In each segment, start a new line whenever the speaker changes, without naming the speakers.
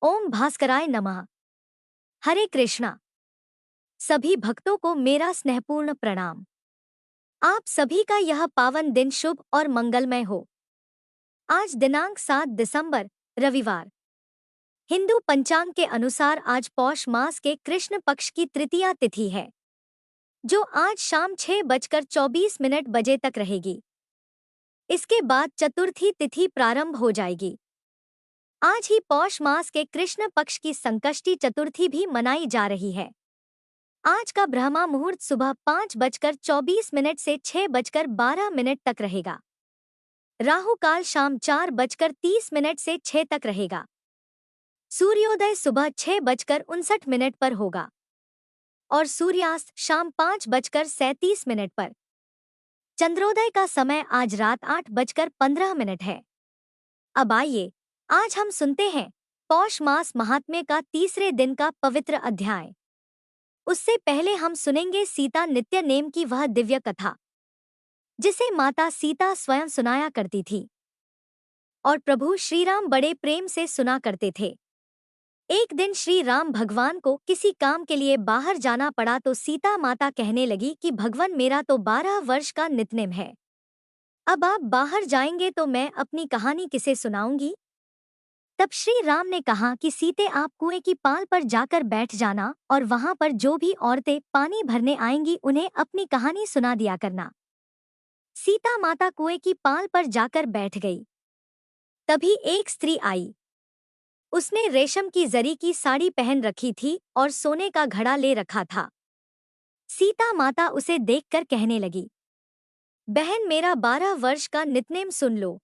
ओम भास्कराय नमः। हरे कृष्णा। सभी भक्तों को मेरा स्नेहपूर्ण प्रणाम। आप सभी का यह पावन दिन शुभ और मंगलमय हो। आज दिनांक 7 दिसंबर, रविवार। हिंदू पंचांग के अनुसार आज पौष मास के कृष्ण पक्ष की तृतीया तिथि है, जो आज शाम 6:24 बजे तक रहेगी। इसके बाद चतुर्थी तिथि प्रारंभ हो जाएगी। आज ही पौष मास के कृष्ण पक्ष की संकष्टी चतुर्थी भी मनाई जा रही है। आज का ब्रह्मा मुहूर्त सुबह 5:24 से 6:12 तक रहेगा। राहु काल शाम 4:30 से 6 तक रहेगा। सूर्योदय सुबह 6:59 पर होगा और सूर्यास्त शाम 5:37 पर। चंद्रोदय का समय आज रात 8:15 है। अब आइए, आज हम सुनते हैं पौष मास महात्म्य का तीसरे दिन का पवित्र अध्याय। उससे पहले हम सुनेंगे सीता नित्य नेम की वह दिव्य कथा, जिसे माता सीता स्वयं सुनाया करती थी और प्रभु श्री राम बड़े प्रेम से सुना करते थे। एक दिन श्री राम भगवान को किसी काम के लिए बाहर जाना पड़ा तो सीता माता कहने लगी कि भगवान, मेरा तो 12 वर्ष का नित्यनेम है। अब आप बाहर जाएंगे तो मैं अपनी कहानी किसे सुनाऊंगी? तब श्री राम ने कहा कि सीते, आप कुएं की पाल पर जाकर बैठ जाना और वहां पर जो भी औरतें पानी भरने आएंगी उन्हें अपनी कहानी सुना दिया करना। सीता माता कुएं की पाल पर जाकर बैठ गई। तभी एक स्त्री आई। उसने रेशम की जरी की साड़ी पहन रखी थी और सोने का घड़ा ले रखा था। सीता माता उसे देखकर कहने लगी, बहन, मेरा 12 वर्ष का नित्यनेम सुन लो।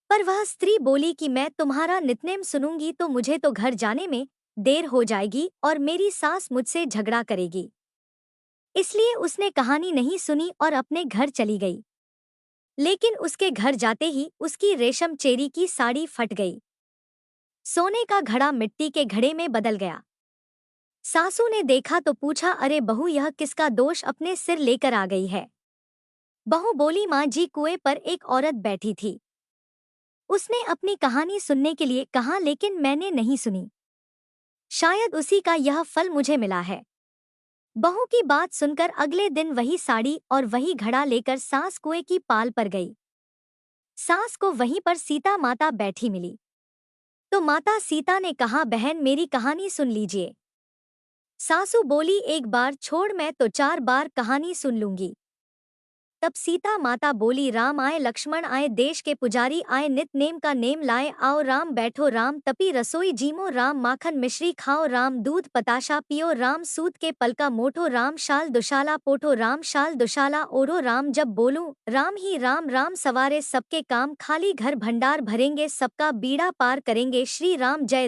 पर वह स्त्री बोली कि मैं तुम्हारा नित्यनेम सुनूंगी तो मुझे तो घर जाने में देर हो जाएगी और मेरी सास मुझसे झगड़ा करेगी। इसलिए उसने कहानी नहीं सुनी और अपने घर चली गई। लेकिन उसके घर जाते ही उसकी रेशम चेरी की साड़ी फट गई। सोने का घड़ा मिट्टी के घड़े में बदल गया। सासू ने देखा तो पूछा, अरे बहू, यह किसका दोष अपने सिर लेकर आ गई है? बहू बोली, माँ जी, कुएं पर एक औरत बैठी थी। उसने अपनी कहानी सुनने के लिए कहा, लेकिन मैंने नहीं सुनी। शायद उसी का यह फल मुझे मिला है। बहू की बात सुनकर अगले दिन वही साड़ी और वही घड़ा लेकर सास कुएं की पाल पर गई। सास को वहीं पर सीता माता बैठी मिली तो माता सीता ने कहा, बहन, मेरी कहानी सुन लीजिए। सासू बोली, एक बार छोड़, मैं तो 4 बार कहानी सुन लूंगी। तब सीता माता बोली, राम आए, लक्ष्मण आए, देश के पुजारी आए, नित नेम का नेम लाए, आओ राम बैठो, राम तपी रसोई जीमो, राम माखन मिश्री खाओ, राम दूध पताशा पियो, राम सूत के पलका मोठो, राम शाल दुशाला पोठो, राम शाल दुशाला ओढ़ो, राम जब बोलूं राम ही राम, राम सवारे सबके काम, खाली घर भंडार भरेंगे, सबका बीड़ा पार करेंगे, श्री राम जय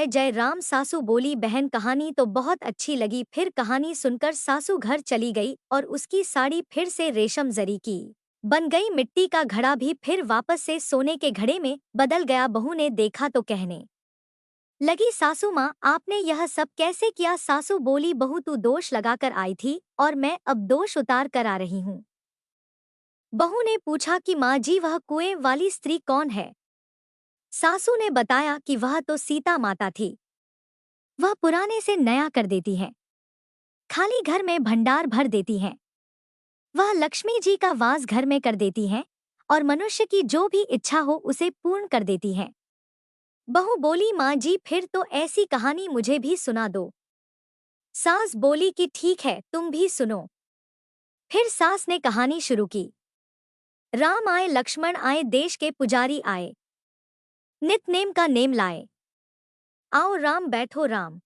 जय राम। सासू बोली, बहन, कहानी तो बहुत अच्छी लगी। फिर कहानी सुनकर सासू घर चली गई और उसकी साड़ी फिर से रेशम जरी की बन गई। मिट्टी का घड़ा भी फिर वापस से सोने के घड़े में बदल गया। बहू ने देखा तो कहने लगी, सासू माँ, आपने यह सब कैसे किया? सासू बोली, बहू, तू दोष लगाकर आई थी और मैं अब दोष उतार कर आ रही हूँ। बहू ने पूछा कि माँ जी, वह कुएं वाली स्त्री कौन है? सासू ने बताया कि वह तो सीता माता थी। वह पुराने से नया कर देती है, खाली घर में भंडार भर देती हैं। वह लक्ष्मी जी का वास घर में कर देती हैं और मनुष्य की जो भी इच्छा हो उसे पूर्ण कर देती हैं। बहू बोली, माँ जी, फिर तो ऐसी कहानी मुझे भी सुना दो। सास बोली कि ठीक है, तुम भी सुनो। फिर सास ने कहानी शुरू की। राम आए, लक्ष्मण आए, देश के पुजारी आए, नित नेम का नेम लाए, आओ राम बैठो, राम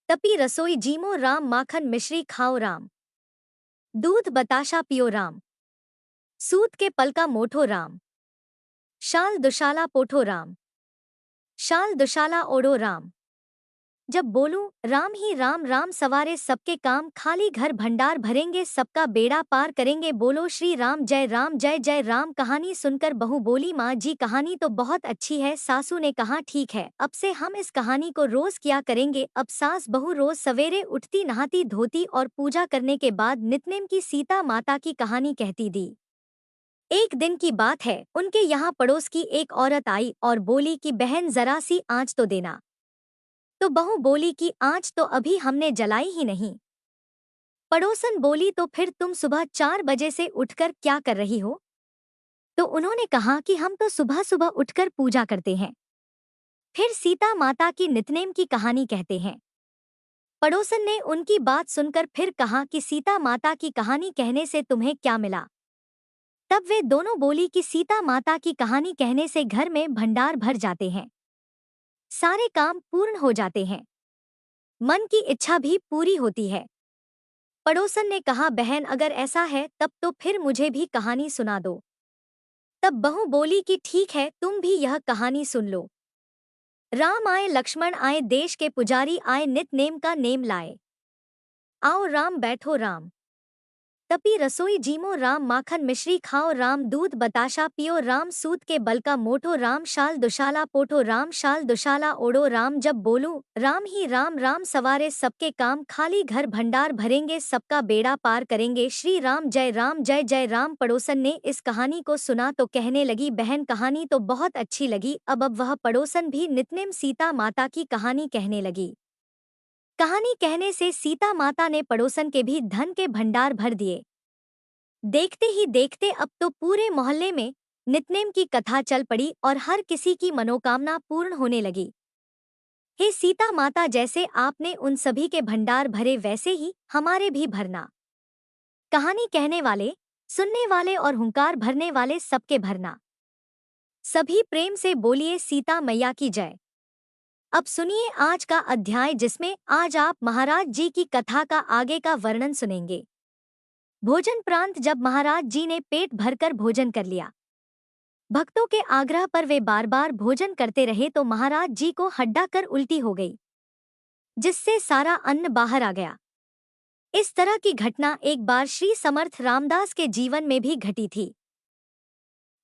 तपी रसोई जीमो, राम माखन मिश्री खाओ, राम दूध बताशा पियो, राम सूत के पलका मोठो, राम शाल दुशाला पोठो, राम शाल दुशाला ओढ़ो, राम जब बोलूं राम ही राम, राम सवारे सबके काम, खाली घर भंडार भरेंगे, सबका बेड़ा पार करेंगे, बोलो श्री राम जय जय राम। कहानी सुनकर बहू बोली, माँ जी, कहानी तो बहुत अच्छी है। सासू ने कहा, ठीक है, अब से हम इस कहानी को रोज किया करेंगे। अब सास बहू रोज सवेरे उठती, नहाती धोती और पूजा करने के बाद नित्यनेम की सीता माता की कहानी कहती दी। एक दिन की बात है, उनके यहाँ पड़ोस की एक औरत आई और बोली कि बहन, जरा सी आँच तो देना। तो बहू बोली कि आज तो अभी हमने जलाई ही नहीं। पड़ोसन बोली तो फिर तुम सुबह 4 बजे से उठकर क्या कर रही हो? तो उन्होंने कहा कि हम तो सुबह सुबह उठकर पूजा करते हैं। फिर सीता माता की नितनेम की कहानी कहते हैं। पड़ोसन ने उनकी बात सुनकर फिर कहा कि सीता माता की कहानी कहने से तुम्हें क्या मिला? तब वे दोनों बोली कि सीता माता की कहानी कहने से घर में भंडार भर जाते हैं, सारे काम पूर्ण हो जाते हैं, मन की इच्छा भी पूरी होती है। पड़ोसन ने कहा, बहन अगर ऐसा है तब तो फिर मुझे भी कहानी सुना दो। तब बहू बोली कि ठीक है, तुम भी यह कहानी सुन लो। राम आए, लक्ष्मण आए, देश के पुजारी आए, नित नेम का नेम लाए। आओ राम बैठो राम, तपी रसोई जीमो राम, माखन मिश्री खाओ राम, दूध बताशा पियो राम, सूत के बल का मोटो राम, शाल दुशाला पोठो राम, शाल दुशाला ओढ़ो राम, जब बोलूं राम ही राम, राम सवारे सबके काम, खाली घर भंडार भरेंगे, सबका बेड़ा पार करेंगे, श्री राम जय जय राम। पड़ोसन ने इस कहानी को सुना तो कहने लगी, बहन कहानी तो बहुत अच्छी लगी। अब वह पड़ोसन भी नित्नेम सीता माता की कहानी कहने लगी। कहानी कहने से सीता माता ने पड़ोसन के भी धन के भंडार भर दिए। देखते ही देखते अब तो पूरे मोहल्ले में नित्नेम की कथा चल पड़ी और हर किसी की मनोकामना पूर्ण होने लगी। हे सीता माता, जैसे आपने उन सभी के भंडार भरे वैसे ही हमारे भी भरना। कहानी कहने वाले, सुनने वाले और हुंकार भरने वाले सबके भरना। सभी प्रेम से बोलिए सीता मैया की जय। अब सुनिए आज का अध्याय, जिसमें आज आप महाराज जी की कथा का आगे का वर्णन सुनेंगे। भोजन प्रांत जब महाराज जी ने पेट भरकर भोजन कर लिया, भक्तों के आग्रह पर वे बार बार भोजन करते रहे तो महाराज जी को हड्डा कर उल्टी हो गई, जिससे सारा अन्न बाहर आ गया। इस तरह की घटना एक बार श्री समर्थ रामदास के जीवन में भी घटी थी।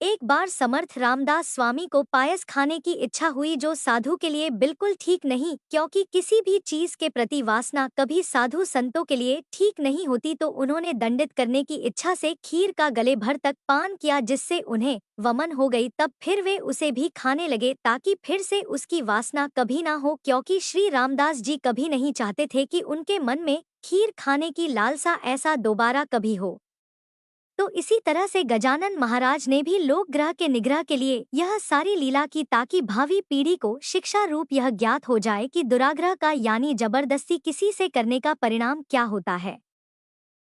एक बार समर्थ रामदास स्वामी को पायस खाने की इच्छा हुई, जो साधु के लिए बिल्कुल ठीक नहीं, क्योंकि किसी भी चीज के प्रति वासना कभी साधु संतों के लिए ठीक नहीं होती। तो उन्होंने दंडित करने की इच्छा से खीर का गले भर तक पान किया, जिससे उन्हें वमन हो गई। तब फिर वे उसे भी खाने लगे ताकि फिर से उसकी वासना कभी ना हो, क्योंकि श्री रामदास जी कभी नहीं चाहते थे कि उनके मन में खीर खाने की लालसा ऐसा दोबारा कभी हो। तो इसी तरह से गजानन महाराज ने भी लोक ग्रह के निग्रह के लिए यह सारी लीला की, ताकि भावी पीढ़ी को शिक्षा रूप यह ज्ञात हो जाए कि दुराग्रह का यानी जबरदस्ती किसी से करने का परिणाम क्या होता है।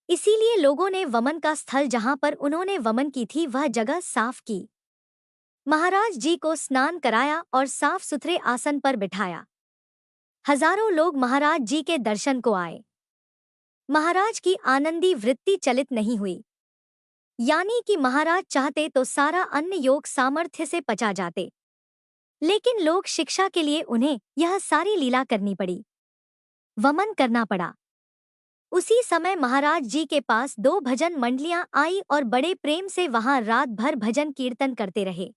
इसीलिए लोगों ने वमन का स्थल जहां पर उन्होंने वमन की थी वह जगह साफ की। महाराज जी को स्नान कराया और साफ सुथरे आसन पर बिठाया। हजारों लोग महाराज जी के दर्शन को आए। महाराज की आनंदी वृत्ति चलित नहीं हुई, यानी कि महाराज चाहते तो सारा अन्न योग सामर्थ्य से पचा जाते, लेकिन लोक शिक्षा के लिए उन्हें यह सारी लीला करनी पड़ी, वमन करना पड़ा। उसी समय महाराज जी के पास 2 भजन मंडलियां आई और बड़े प्रेम से वहां रात भर भजन कीर्तन करते रहे।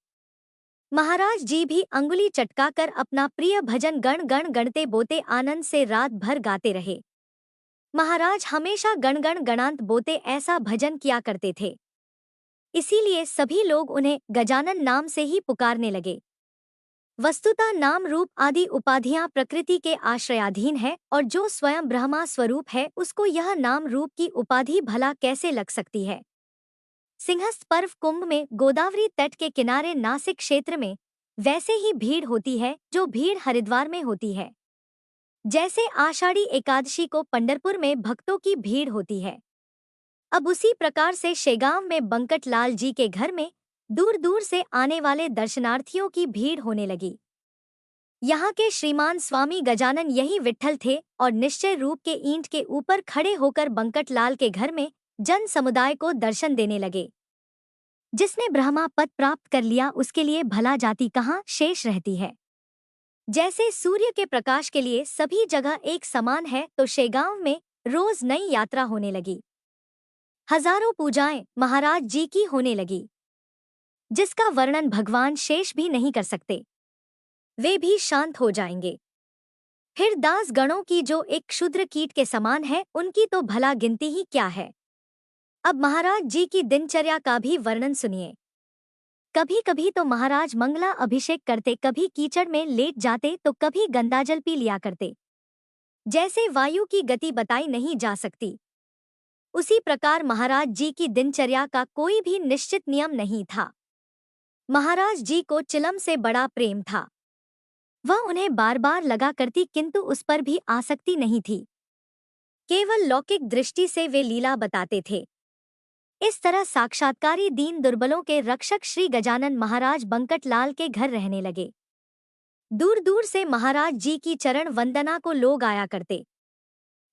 महाराज जी भी अंगुली चटकाकर अपना प्रिय भजन गण गण गणते बोते आनंद से रात भर गाते रहे। महाराज हमेशा गण गण गणांत बोते ऐसा भजन किया करते थे, इसीलिए सभी लोग उन्हें गजानन नाम से ही पुकारने लगे। वस्तुतः नाम रूप आदि उपाधियां प्रकृति के आश्रयाधीन है, और जो स्वयं ब्रह्मा स्वरूप है उसको यह नाम रूप की उपाधि भला कैसे लग सकती है। सिंहस्थ पर्व कुंभ में गोदावरी तट के किनारे नासिक क्षेत्र में वैसे ही भीड़ होती है जो भीड़ हरिद्वार में होती है। जैसे आषाढ़ी एकादशी को पंढरपुर में भक्तों की भीड़ होती है, अब उसी प्रकार से शेगांव में बंकट लाल जी के घर में दूर दूर से आने वाले दर्शनार्थियों की भीड़ होने लगी। यहाँ के श्रीमान स्वामी गजानन यही विट्ठल थे और निश्चय रूप के ईंट के ऊपर खड़े होकर बंकट लाल के घर में जन समुदाय को दर्शन देने लगे। जिसने ब्रह्मा पद प्राप्त कर लिया उसके लिए भला जाति कहाँ शेष रहती है। जैसे सूर्य के प्रकाश के लिए सभी जगह एक समान है, तो शेगांव में रोज नई यात्रा होने लगी। हजारों पूजाएं महाराज जी की होने लगी, जिसका वर्णन भगवान शेष भी नहीं कर सकते। वे भी शांत हो जाएंगे। फिर दास गणों की जो एक क्षुद्र कीट के समान है, उनकी तो भला गिनती ही क्या है। अब महाराज जी की दिनचर्या का भी वर्णन सुनिए। कभी कभी तो महाराज मंगला अभिषेक करते, कभी कीचड़ में लेट जाते तो कभी गंगाजल पी लिया करते। जैसे वायु की गति बताई नहीं जा सकती, उसी प्रकार महाराज जी की दिनचर्या का कोई भी निश्चित नियम नहीं था। महाराज जी को चिलम से बड़ा प्रेम था। वह उन्हें बार बार लगा करती, किंतु उस पर भी आसक्ति नहीं थी। केवल लौकिक दृष्टि से वे लीला बताते थे। इस तरह साक्षात्कारी दीन दुर्बलों के रक्षक श्री गजानन महाराज बंकटलाल के घर रहने लगे। दूर दूर से महाराज जी की चरण वंदना को लोग आया करते।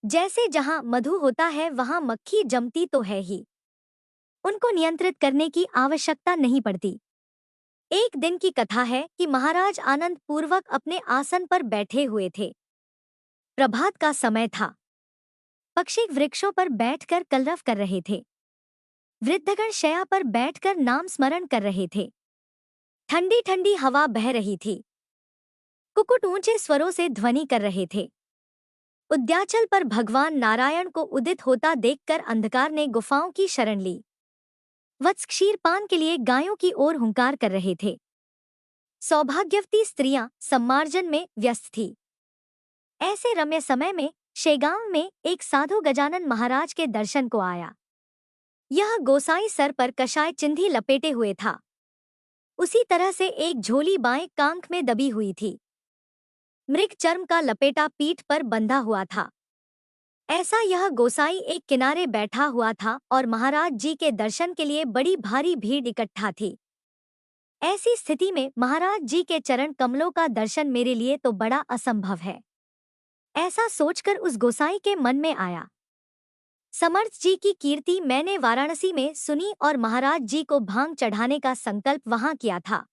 जैसे जहां मधु होता है वहां मक्खी जमती तो है ही, उनको नियंत्रित करने की आवश्यकता नहीं पड़ती। एक दिन की कथा है कि महाराज आनंद पूर्वक अपने आसन पर बैठे हुए थे। प्रभात का समय था। पक्षी वृक्षों पर बैठकर कलरव कर रहे थे। वृद्धगण शैया पर बैठकर नाम स्मरण कर रहे थे। ठंडी ठंडी हवा बह रही थी। कुकुट ऊंचे स्वरों से ध्वनि कर रहे थे। उद्याचल पर भगवान नारायण को उदित होता देखकर अंधकार ने गुफाओं की शरण ली। वत्स क्षीरपान के लिए गायों की ओर हुंकार कर रहे थे। सौभाग्यवती स्त्रियां सम्मार्जन में व्यस्त थी। ऐसे रम्य समय में शेगांव में एक साधु गजानन महाराज के दर्शन को आया। यह गोसाई सर पर कषाय चिंधी लपेटे हुए था। उसी तरह से एक झोली बाएं कांख में दबी हुई थी। मृग चर्म का लपेटा पीठ पर बंधा हुआ था। ऐसा यह गोसाई एक किनारे बैठा हुआ था और महाराज जी के दर्शन के लिए बड़ी भारी भीड़ इकट्ठा थी। ऐसी स्थिति में महाराज जी के चरण कमलों का दर्शन मेरे लिए तो बड़ा असंभव है। ऐसा सोचकर उस गोसाई के मन में आया। समर्थ जी की कीर्ति मैंने वाराणसी में सुनी और महाराज जी को भांग चढ़ाने का संकल्प वहां किया था,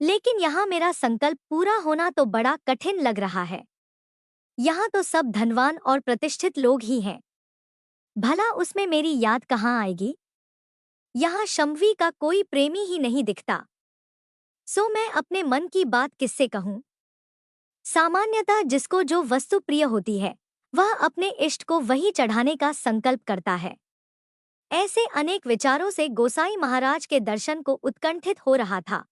लेकिन यहाँ मेरा संकल्प पूरा होना तो बड़ा कठिन लग रहा है। यहाँ तो सब धनवान और प्रतिष्ठित लोग ही हैं, भला उसमें मेरी याद कहाँ आएगी। यहाँ शंभवी का कोई प्रेमी ही नहीं दिखता, सो मैं अपने मन की बात किससे कहूँ। सामान्यतः जिसको जो वस्तु प्रिय होती है वह अपने इष्ट को वही चढ़ाने का संकल्प करता है। ऐसे अनेक विचारों से गोसाई महाराज के दर्शन को उत्कंठित हो रहा था।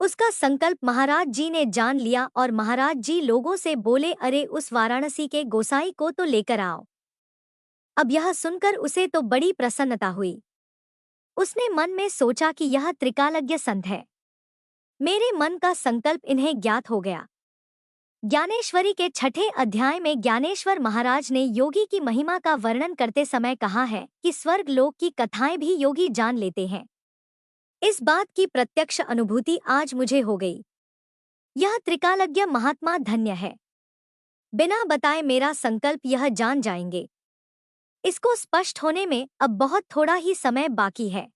उसका संकल्प महाराज जी ने जान लिया और महाराज जी लोगों से बोले, अरे उस वाराणसी के गोसाई को तो लेकर आओ। अब यह सुनकर उसे तो बड़ी प्रसन्नता हुई। उसने मन में सोचा कि यह त्रिकालज्ञ संत है। मेरे मन का संकल्प इन्हें ज्ञात हो गया। ज्ञानेश्वरी के 6ठे अध्याय में ज्ञानेश्वर महाराज ने योगी की महिमा का वर्णन करते समय कहा है कि स्वर्ग लोक की कथाएं भी योगी जान लेते हैं। इस बात की प्रत्यक्ष अनुभूति आज मुझे हो गई। यह त्रिकालज्ञ महात्मा धन्य है। बिना बताए मेरा संकल्प यह जान जाएंगे। इसको स्पष्ट होने में अब बहुत थोड़ा ही समय बाकी है।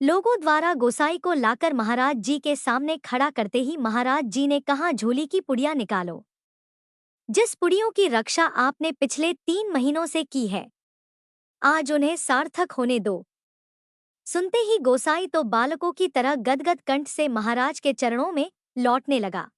लोगों द्वारा गोसाई को लाकर महाराज जी के सामने खड़ा करते ही महाराज जी ने कहा, झोली की पुड़िया निकालो। जिस पुड़ियों की रक्षा आपने पिछले 3 महीनों से की है, आज उन्हें सार्थक होने दो। सुनते ही गोसाई तो बालकों की तरह गदगद कंठ से महाराज के चरणों में लौटने लगा।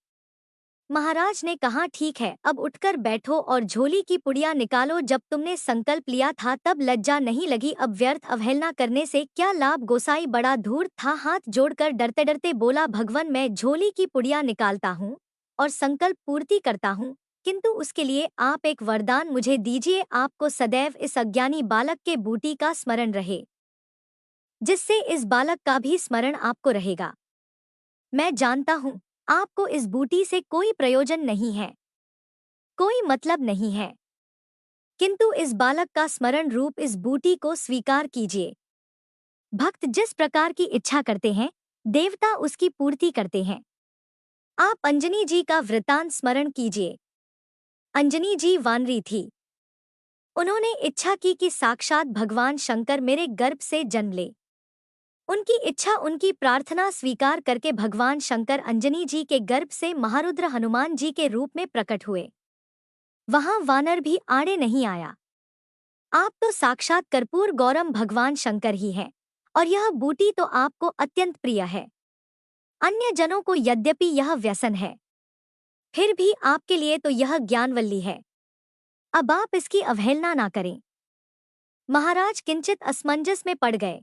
महाराज ने कहा, ठीक है, अब उठकर बैठो और झोली की पुड़िया निकालो। जब तुमने संकल्प लिया था तब लज्जा नहीं लगी, अब व्यर्थ अवहेलना करने से क्या लाभ। गोसाई बड़ा धूर्त था, हाथ जोड़कर डरते डरते बोला, भगवान मैं झोली की पुड़िया निकालता हूँ और संकल्प पूर्ति करता हूँ, किंतु उसके लिए आप एक वरदान मुझे दीजिए। आपको सदैव इस अज्ञानी बालक के बूटी का स्मरण रहे, जिससे इस बालक का भी स्मरण आपको रहेगा। मैं जानता हूँ आपको इस बूटी से कोई प्रयोजन नहीं है, कोई मतलब नहीं है, किंतु इस बालक का स्मरण रूप इस बूटी को स्वीकार कीजिए। भक्त जिस प्रकार की इच्छा करते हैं, देवता उसकी पूर्ति करते हैं। आप अंजनी जी का वृतांत स्मरण कीजिए। अंजनी जी वानरी थी। उन्होंने इच्छा की कि साक्षात भगवान शंकर मेरे गर्भ से जन्म ले। उनकी इच्छा, उनकी प्रार्थना स्वीकार करके भगवान शंकर अंजनी जी के गर्भ से महारुद्र हनुमान जी के रूप में प्रकट हुए। वहां वानर भी आड़े नहीं आया। आप तो साक्षात कर्पूर गौरम भगवान शंकर ही हैं, और यह बूटी तो आपको अत्यंत प्रिय है। अन्य जनों को यद्यपि यह व्यसन है, फिर भी आपके लिए तो यह ज्ञानवल्ली है। अब आप इसकी अवहेलना ना करें। महाराज किंचित असमंजस में पड़ गए।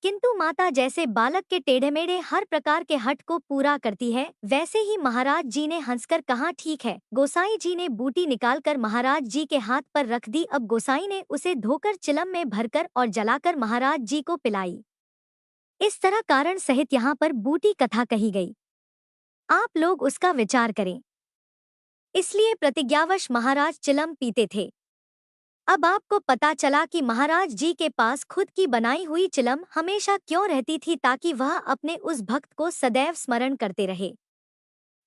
किंतु माता जैसे बालक के टेढ़े-मेढ़े हर प्रकार के हठ को पूरा करती है, वैसे ही महाराज जी ने हंसकर कहा, ठीक है। गोसाई जी ने बूटी निकालकर महाराज जी के हाथ पर रख दी। अब गोसाई ने उसे धोकर चिलम में भरकर और जलाकर महाराज जी को पिलाई। इस तरह कारण सहित यहाँ पर बूटी कथा कही गई। आप लोग उसका विचार करें। इसलिए प्रतिज्ञावश महाराज चिलम पीते थे। अब आपको पता चला कि महाराज जी के पास खुद की बनाई हुई चिलम हमेशा क्यों रहती थी, ताकि वह अपने उस भक्त को सदैव स्मरण करते रहे।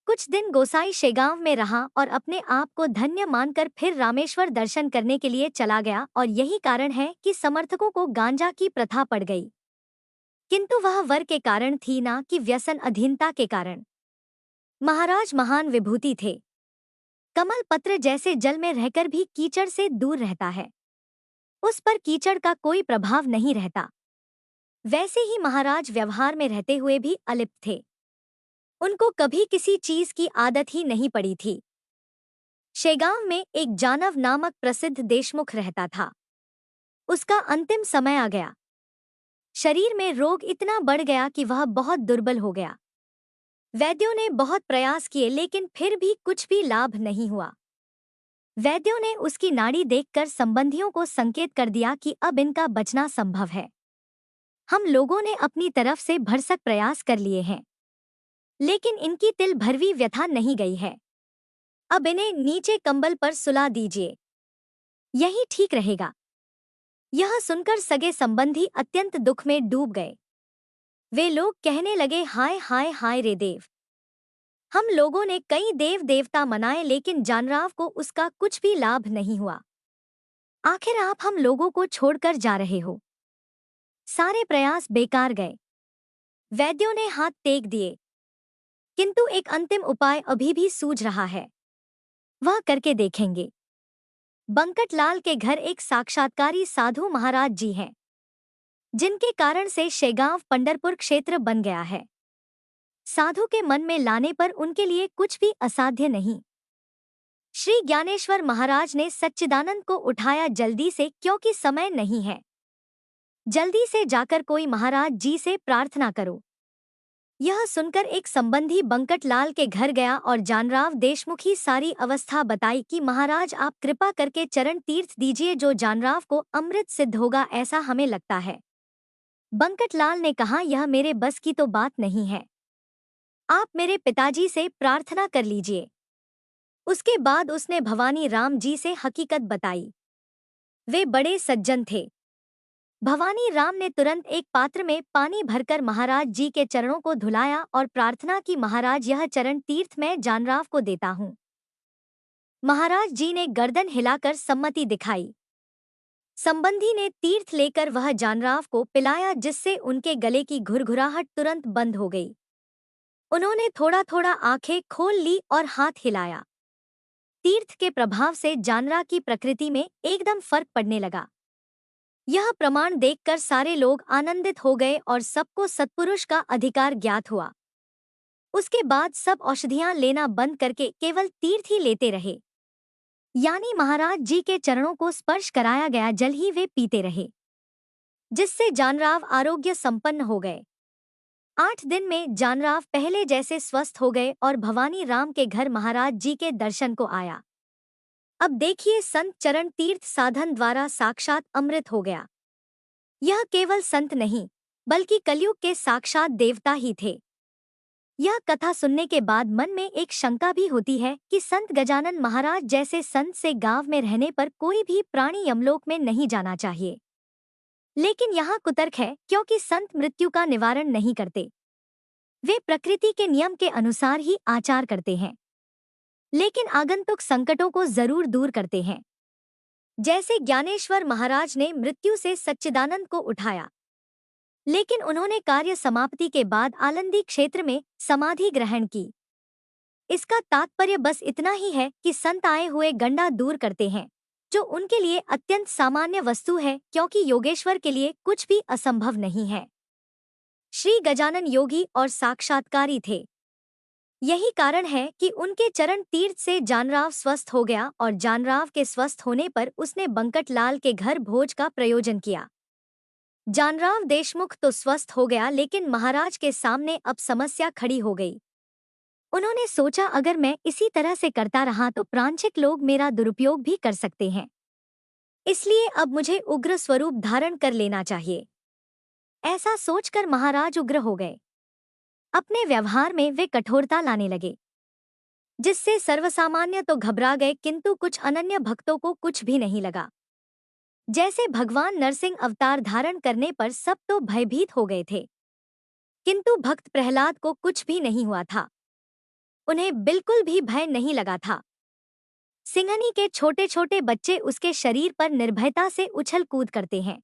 कुछ दिन गोसाई शेगांव में रहा और अपने आप को धन्य मानकर फिर रामेश्वर दर्शन करने के लिए चला गया, और यही कारण है कि समर्थकों को गांजा की प्रथा पड़ गई। किंतु वह वर के कारण थी, ना कि व्यसन अधीनता के कारण। महाराज महान विभूति थे। कमल पत्र जैसे जल में रहकर भी कीचड़ से दूर रहता है, उस पर कीचड़ का कोई प्रभाव नहीं रहता। वैसे ही महाराज व्यवहार में रहते हुए भी अलिप्त थे। उनको कभी किसी चीज की आदत ही नहीं पड़ी थी। शेगांव में एक जानव नामक प्रसिद्ध देशमुख रहता था। उसका अंतिम समय आ गया। शरीर में रोग इतना बढ़ गया कि वह बहुत दुर्बल हो गया। वैद्यों ने बहुत प्रयास किए, लेकिन फिर भी कुछ भी लाभ नहीं हुआ। वैद्यों ने उसकी नाड़ी देखकर संबंधियों को संकेत कर दिया कि अब इनका बचना संभव है। हम लोगों ने अपनी तरफ से भरसक प्रयास कर लिए हैं, लेकिन इनकी तिल भर भी व्यथा नहीं गई है। अब इन्हें नीचे कंबल पर सुला दीजिए, यही ठीक रहेगा। यह सुनकर सगे संबंधी अत्यंत दुख में डूब गए। वे लोग कहने लगे, हाय हाय हाय रे देव! हम लोगों ने कई देव देवता मनाए, लेकिन जानराव को उसका कुछ भी लाभ नहीं हुआ। आखिर आप हम लोगों को छोड़कर जा रहे हो। सारे प्रयास बेकार गए। वैद्यों ने हाथ टेक दिए, किंतु एक अंतिम उपाय अभी भी सूझ रहा है, वह करके देखेंगे। बंकटलाल के घर एक साक्षात्कारी साधु महाराज जी हैं, जिनके कारण से शेगांव पंढरपुर क्षेत्र बन गया है। साधु के मन में लाने पर उनके लिए कुछ भी असाध्य नहीं। श्री ज्ञानेश्वर महाराज ने सच्चिदानंद को उठाया जल्दी से, क्योंकि समय नहीं है। जल्दी से जाकर कोई महाराज जी से प्रार्थना करो। यह सुनकर एक संबंधी बंकटलाल के घर गया और जानराव देशमुखी सारी अवस्था बताई कि महाराज आप कृपा करके चरण तीर्थ दीजिए, जो जानराव को अमृत सिद्ध होगा ऐसा हमें लगता है। बंकटलाल ने कहा, यह मेरे बस की तो बात नहीं है, आप मेरे पिताजी से प्रार्थना कर लीजिए। उसके बाद उसने भवानी राम जी से हकीकत बताई। वे बड़े सज्जन थे। भवानी राम ने तुरंत एक पात्र में पानी भरकर महाराज जी के चरणों को धुलाया और प्रार्थना की, महाराज यह चरण तीर्थ मैं जानराव को देता हूँ। महाराज जी ने गर्दन हिलाकर सम्मति दिखाई। संबंधी ने तीर्थ लेकर वह जानराव को पिलाया, जिससे उनके गले की घुरघुराहट तुरंत बंद हो गई। उन्होंने थोड़ा थोड़ा आंखें खोल ली और हाथ हिलाया। तीर्थ के प्रभाव से जानरा की प्रकृति में एकदम फर्क पड़ने लगा। यह प्रमाण देखकर सारे लोग आनंदित हो गए और सबको सत्पुरुष का अधिकार ज्ञात हुआ। उसके बाद सब औषधियां लेना बंद करके केवल तीर्थ ही लेते रहे, यानी महाराज जी के चरणों को स्पर्श कराया गया जल ही वे पीते रहे, जिससे जानराव आरोग्य संपन्न हो गए। 8 दिन में जानराव पहले जैसे स्वस्थ हो गए और भवानी राम के घर महाराज जी के दर्शन को आया। अब देखिए, संत चरण तीर्थ साधन द्वारा साक्षात अमृत हो गया। यह केवल संत नहीं, बल्कि कलयुग के साक्षात देवता ही थे। यह कथा सुनने के बाद मन में एक शंका भी होती है कि संत गजानन महाराज जैसे संत से गांव में रहने पर कोई भी प्राणी यमलोक में नहीं जाना चाहिए। लेकिन यहाँ कुतर्क है, क्योंकि संत मृत्यु का निवारण नहीं करते। वे प्रकृति के नियम के अनुसार ही आचार करते हैं, लेकिन आगंतुक संकटों को जरूर दूर करते हैं। जैसे ज्ञानेश्वर महाराज ने मृत्यु से सच्चिदानंद को उठाया, लेकिन उन्होंने कार्य समाप्ति के बाद आलंदी क्षेत्र में समाधि ग्रहण की। इसका तात्पर्य बस इतना ही है कि संत आए हुए गंडा दूर करते हैं, जो उनके लिए अत्यंत सामान्य वस्तु है, क्योंकि योगेश्वर के लिए कुछ भी असंभव नहीं है। श्री गजानन योगी और साक्षात्कारी थे। यही कारण है कि उनके चरण तीर्थ से जानराव स्वस्थ हो गया, और जानराव के स्वस्थ होने पर उसने बंकटलाल के घर भोज का प्रयोजन किया। जानराव देशमुख तो स्वस्थ हो गया, लेकिन महाराज के सामने अब समस्या खड़ी हो गई। उन्होंने सोचा, अगर मैं इसी तरह से करता रहा तो प्रांशिक लोग मेरा दुरुपयोग भी कर सकते हैं। इसलिए अब मुझे उग्र स्वरूप धारण कर लेना चाहिए। ऐसा सोचकर महाराज उग्र हो गए। अपने व्यवहार में वे कठोरता लाने लगे, जिससे सर्वसामान्य तो घबरा गए, किंतु कुछ अनन्य भक्तों को कुछ भी नहीं लगा। जैसे भगवान नरसिंह अवतार धारण करने पर सब तो भयभीत हो गए थे, किंतु भक्त प्रहलाद को कुछ भी नहीं हुआ था। उन्हें बिल्कुल भी भय नहीं लगा था। सिंहनी के छोटे छोटे बच्चे उसके शरीर पर निर्भयता से उछल कूद करते हैं।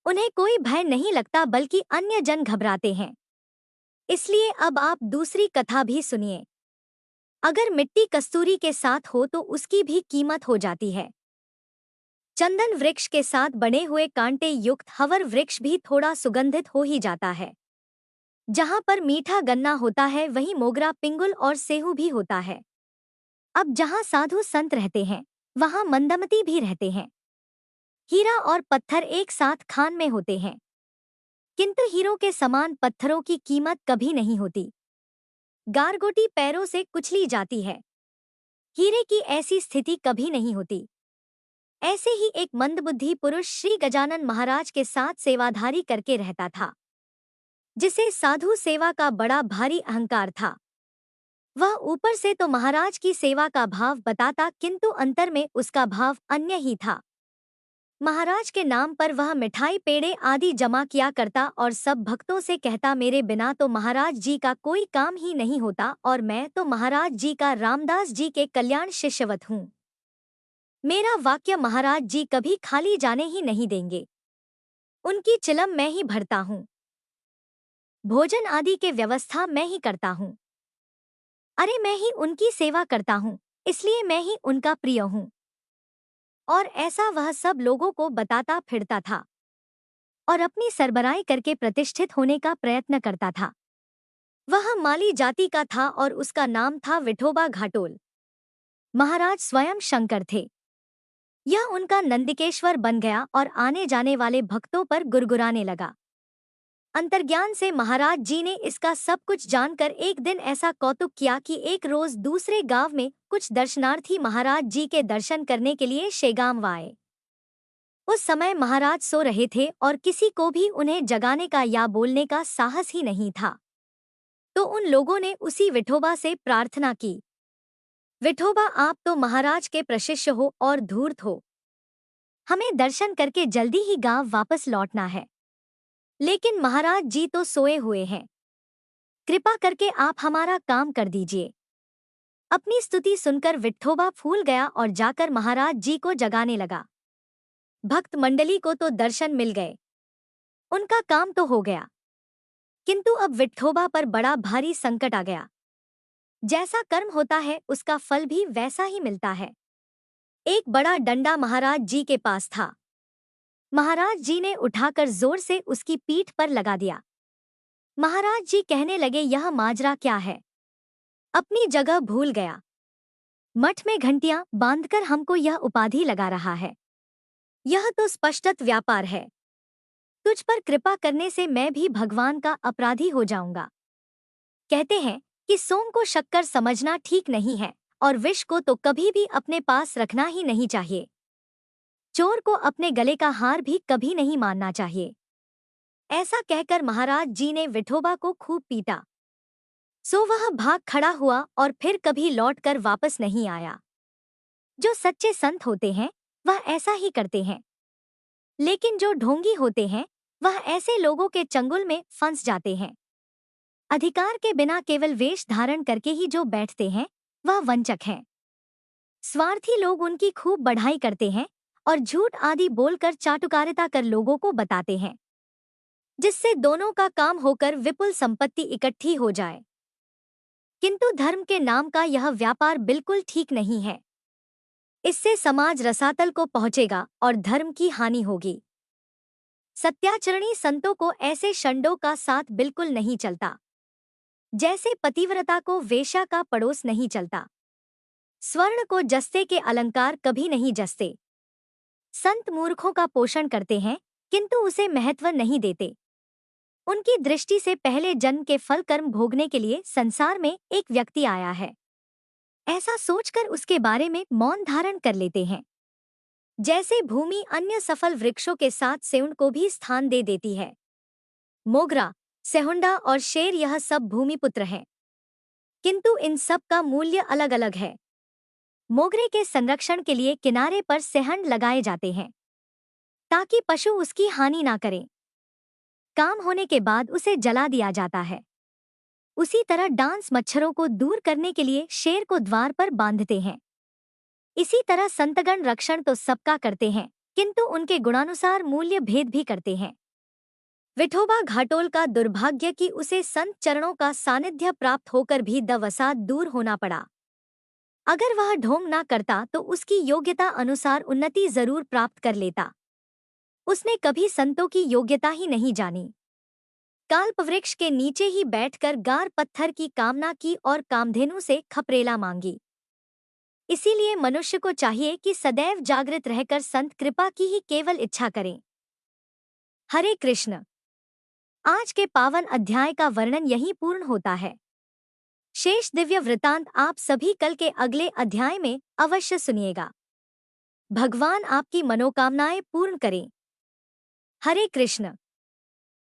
उन्हें कोई भय नहीं लगता, बल्कि अन्य जन घबराते हैं। इसलिए अब आप दूसरी कथा भी सुनिए। अगर मिट्टी कस्तूरी के साथ हो तो उसकी भी कीमत हो जाती है। चंदन वृक्ष के साथ बने हुए कांटे युक्त हवर वृक्ष भी थोड़ा सुगंधित हो ही जाता है। जहां पर मीठा गन्ना होता है, वहीं मोगरा, पिंगुल और सेहू भी होता है। अब जहां साधु संत रहते हैं, वहां मंदमती भी रहते हैं। हीरा और पत्थर एक साथ खान में होते हैं, किंतु हीरों के समान पत्थरों की कीमत कभी नहीं होती। गारगोटी पैरों से कुचली जाती है, हीरे की ऐसी स्थिति कभी नहीं होती। ऐसे ही एक मंदबुद्धि पुरुष श्री गजानन महाराज के साथ सेवाधारी करके रहता था, जिसे साधु सेवा का बड़ा भारी अहंकार था। वह ऊपर से तो महाराज की सेवा का भाव बताता, किंतु अंतर में उसका भाव अन्य ही था। महाराज के नाम पर वह मिठाई, पेड़े आदि जमा किया करता और सब भक्तों से कहता, मेरे बिना तो महाराज जी का कोई काम ही नहीं होता, और मैं तो महाराज जी का रामदास जी के कल्याण शिष्यवत हूँ। मेरा वाक्य महाराज जी कभी खाली जाने ही नहीं देंगे। उनकी चिलम मैं ही भरता हूँ, भोजन आदि के व्यवस्था मैं ही करता हूँ। अरे मैं ही उनकी सेवा करता हूँ, इसलिए मैं ही उनका प्रिय हूँ। और ऐसा वह सब लोगों को बताता फिरता था और अपनी सरबराई करके प्रतिष्ठित होने का प्रयत्न करता था। वह माली जाति का था और उसका नाम था विठोबा घाटोल। महाराज स्वयं शंकर थे। यह उनका नंदिकेश्वर बन गया और आने जाने वाले भक्तों पर गुरगुराने लगा। अंतर्ज्ञान से महाराज जी ने इसका सब कुछ जानकर एक दिन ऐसा कौतुक किया कि एक रोज दूसरे गांव में कुछ दर्शनार्थी महाराज जी के दर्शन करने के लिए शेगांव आए। उस समय महाराज सो रहे थे और किसी को भी उन्हें जगाने का या बोलने का साहस ही नहीं था। तो उन लोगों ने उसी विठोबा से प्रार्थना की, विठोबा आप तो महाराज के प्रशिष्य हो और धूर्त हो, हमें दर्शन करके जल्दी ही गांव वापस लौटना है, लेकिन महाराज जी तो सोए हुए हैं। कृपा करके आप हमारा काम कर दीजिए। अपनी स्तुति सुनकर विठोबा फूल गया और जाकर महाराज जी को जगाने लगा। भक्त मंडली को तो दर्शन मिल गए, उनका काम तो हो गया, किंतु अब विठोबा पर बड़ा भारी संकट आ गया। जैसा कर्म होता है उसका फल भी वैसा ही मिलता है। एक बड़ा डंडा महाराज जी के पास था। महाराज जी ने उठाकर जोर से उसकी पीठ पर लगा दिया। महाराज जी कहने लगे, यह माजरा क्या है? अपनी जगह भूल गया। मठ में घंटियां बांधकर हमको यह उपाधि लगा रहा है। यह तो स्पष्टत व्यापार है। तुझ पर कृपा करने से मैं भी भगवान का अपराधी हो जाऊंगा। कहते हैं कि सोम को शक्कर समझना ठीक नहीं है और विष को तो कभी भी अपने पास रखना ही नहीं चाहिए। चोर को अपने गले का हार भी कभी नहीं मानना चाहिए। ऐसा कहकर महाराज जी ने विठोबा को खूब पीटा। सो वह भाग खड़ा हुआ और फिर कभी लौटकर वापस नहीं आया। जो सच्चे संत होते हैं वह ऐसा ही करते हैं, लेकिन जो ढोंगी होते हैं वह ऐसे लोगों के चंगुल में फंस जाते हैं। अधिकार के बिना केवल वेश धारण करके ही जो बैठते हैं वह वंचक हैं। स्वार्थी लोग उनकी खूब बढ़ाई करते हैं और झूठ आदि बोलकर चाटुकारिता कर लोगों को बताते हैं, जिससे दोनों का काम होकर विपुल संपत्ति इकट्ठी हो जाए। किंतु धर्म के नाम का यह व्यापार बिल्कुल ठीक नहीं है। इससे समाज रसातल को पहुंचेगा और धर्म की हानि होगी। सत्याचरणी संतों को ऐसे शंडों का साथ बिल्कुल नहीं चलता, जैसे पतिव्रता को वेश्या का पड़ोस नहीं चलता। स्वर्ण को जस्ते के अलंकार कभी नहीं जस्ते। संत मूर्खों का पोषण करते हैं, किंतु उसे महत्व नहीं देते। उनकी दृष्टि से पहले जन्म के फल कर्म भोगने के लिए संसार में एक व्यक्ति आया है, ऐसा सोचकर उसके बारे में मौन धारण कर लेते हैं। जैसे भूमि अन्य सफल वृक्षों के साथ सेउंड को भी स्थान दे देती है। मोगरा, सेहुंडा और शेर यह सब भूमिपुत्र हैं, किंतु इन सब का मूल्य अलग अलग है। मोगरे के संरक्षण के लिए किनारे पर सेहंड लगाए जाते हैं ताकि पशु उसकी हानि ना करें। काम होने के बाद उसे जला दिया जाता है। उसी तरह डांस मच्छरों को दूर करने के लिए शेर को द्वार पर बांधते हैं। इसी तरह संतगण रक्षण तो सबका करते हैं, किंतु उनके गुणानुसार मूल्य भेद भी करते हैं। विठोबा घाटोल का दुर्भाग्य कि उसे संत चरणों का सानिध्य प्राप्त होकर भी दवसात दूर होना पड़ा। अगर वह ढोंग ना करता तो उसकी योग्यता अनुसार उन्नति जरूर प्राप्त कर लेता। उसने कभी संतों की योग्यता ही नहीं जानी। काल्पवृक्ष के नीचे ही बैठकर गार पत्थर की कामना की और कामधेनु से खपरेला मांगी। इसीलिए मनुष्य को चाहिए कि सदैव जागृत रहकर संत कृपा की ही केवल इच्छा करें। हरे कृष्ण। आज के पावन अध्याय का वर्णन यहीं पूर्ण होता है। शेष दिव्य वृतांत आप सभी कल के अगले अध्याय में अवश्य सुनिएगा। भगवान आपकी मनोकामनाएं पूर्ण करें। हरे कृष्ण।